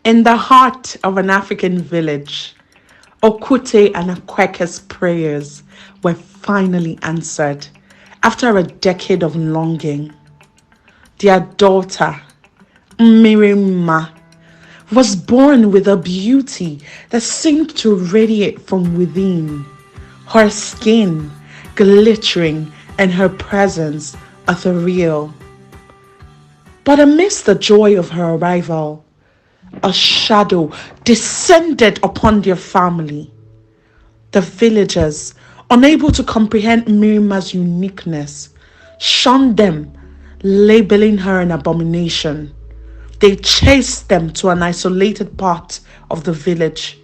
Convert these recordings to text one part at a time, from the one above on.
In the heart of an African village, Okute and Akweke's prayers were finally answered after a decade of longing. Their daughter, Mmirimma, was born with a beauty that seemed to radiate from within, her skin glittering and her presence ethereal. But amidst the joy of her arrival, a shadow descended upon their family. The villagers, unable to comprehend Mmirimma's uniqueness, shunned them, labeling her an abomination. They chased them to an isolated part of the village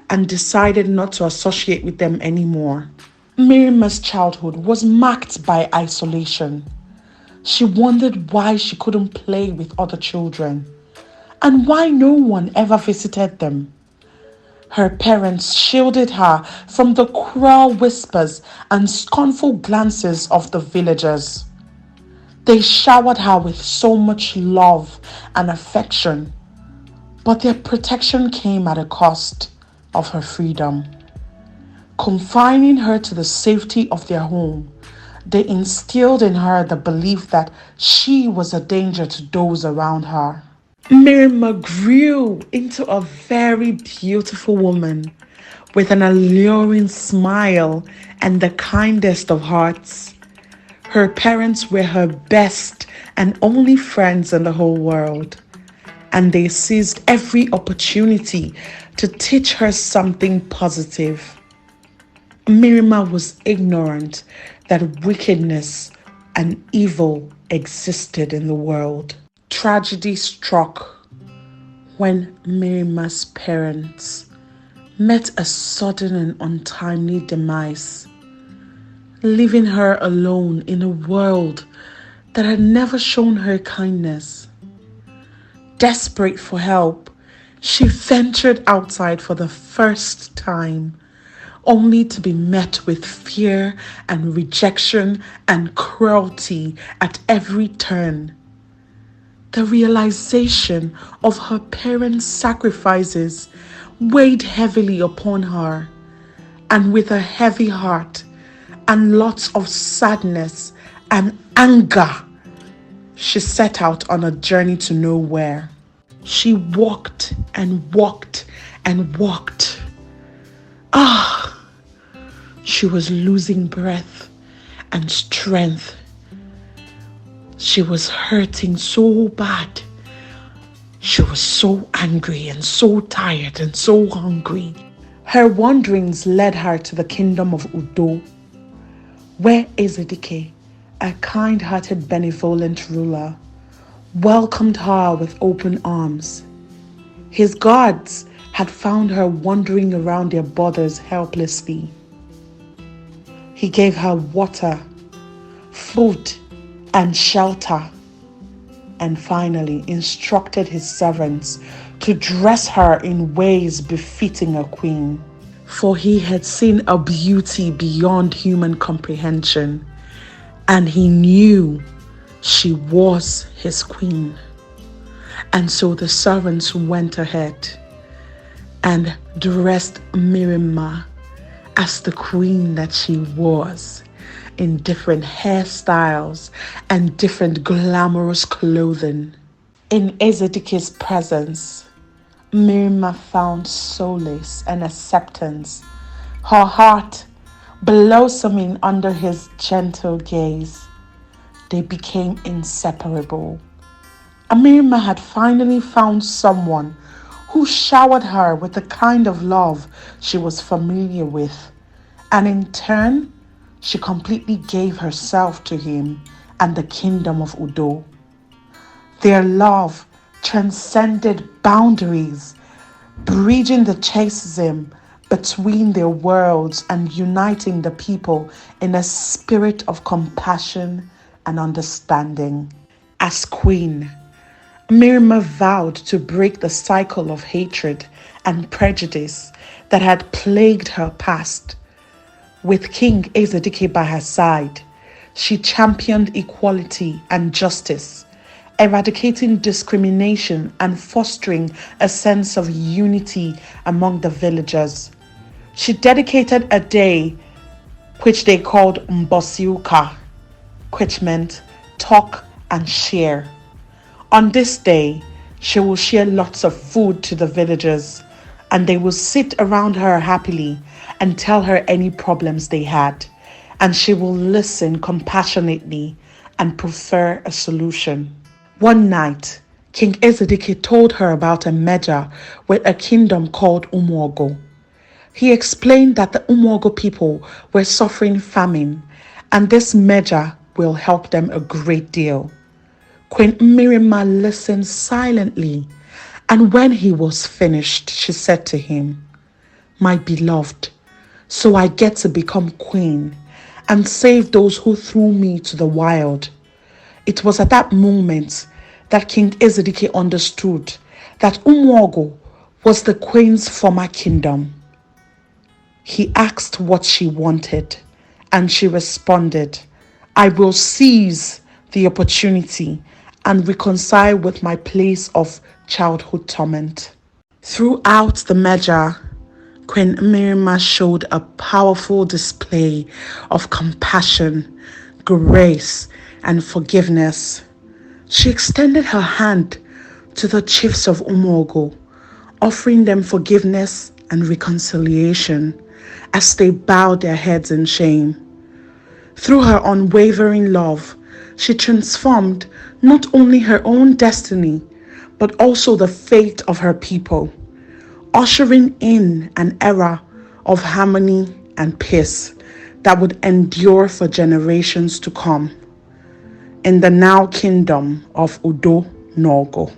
and decided not to associate with them anymore. Mmirimma's childhood was marked by isolation. She wondered why she couldn't play with other children and why no one ever visited them. Her parents shielded her from the cruel whispers and scornful glances of the villagers. They showered her with so much love and affection, but their protection came at a cost of her freedom. Confining her to the safety of their home, they instilled in her the belief that she was a danger to those around her. Mmirimma grew into a very beautiful woman with an alluring smile and the kindest of hearts. Her parents were her best and only friends in the whole world, and they seized every opportunity to teach her something positive. Mmirimma was ignorant that wickedness and evil existed in the world. Tragedy struck when Mmirimma's parents met a sudden and untimely demise, leaving her alone in a world that had never shown her kindness. Desperate for help, she ventured outside for the first time, only to be met with fear and rejection and cruelty at every turn. The realization of her parents' sacrifices weighed heavily upon her, and with a heavy heart and lots of sadness and anger, she set out on a journey to nowhere. She walked and walked and walked. She was losing breath and strength. She was hurting so bad. She was so angry and so tired and so hungry. Her wanderings led her to the kingdom of Udo, where Ezedike, a kind-hearted, benevolent ruler, welcomed her with open arms. His guards had found her wandering around their borders helplessly. He gave her water, food, and shelter, and finally instructed his servants to dress her in ways befitting a queen. For he had seen a beauty beyond human comprehension, and he knew she was his queen. And so the servants went ahead and dressed Mmirimma as the queen that she was, in different hairstyles and different glamorous clothing. In Ezedike's presence, Mmirimma found solace and acceptance, her heart blossoming under his gentle gaze. They became inseparable. Mmirimma had finally found someone who showered her with the kind of love she was familiar with, and in turn, she completely gave herself to him and the kingdom of Udo. Their love transcended boundaries, bridging the chasm between their worlds and uniting the people in a spirit of compassion and understanding. As queen, Mmirimma vowed to break the cycle of hatred and prejudice that had plagued her past. With King Ezedike by her side, she championed equality and justice, eradicating discrimination and fostering a sense of unity among the villagers. She dedicated a day which they called Mbosiuka, which meant talk and share. On this day, she will share lots of food to the villagers, and they will sit around her happily and tell her any problems they had, and she will listen compassionately and prefer a solution. One night, King Ezedike told her about a Meja with a kingdom called Umuogo. He explained that the Umuogo people were suffering famine, and this Meja will help them a great deal. Queen Mmirimma listened silently, and when he was finished, she said to him, "My beloved, so I get to become queen and save those who threw me to the wild." It was at that moment that King Ezedike understood that Umuogo was the queen's former kingdom. He asked what she wanted, and she responded, "I will seize the opportunity and reconcile with my place of childhood torment." Throughout the Meja, Queen Mmirimma showed a powerful display of compassion, grace, and forgiveness. She extended her hand to the chiefs of Umuogo, offering them forgiveness and reconciliation as they bowed their heads in shame. Through her unwavering love, she transformed not only her own destiny, but also the fate of her people, ushering in an era of harmony and peace that would endure for generations to come in the now kingdom of Udo Nogo.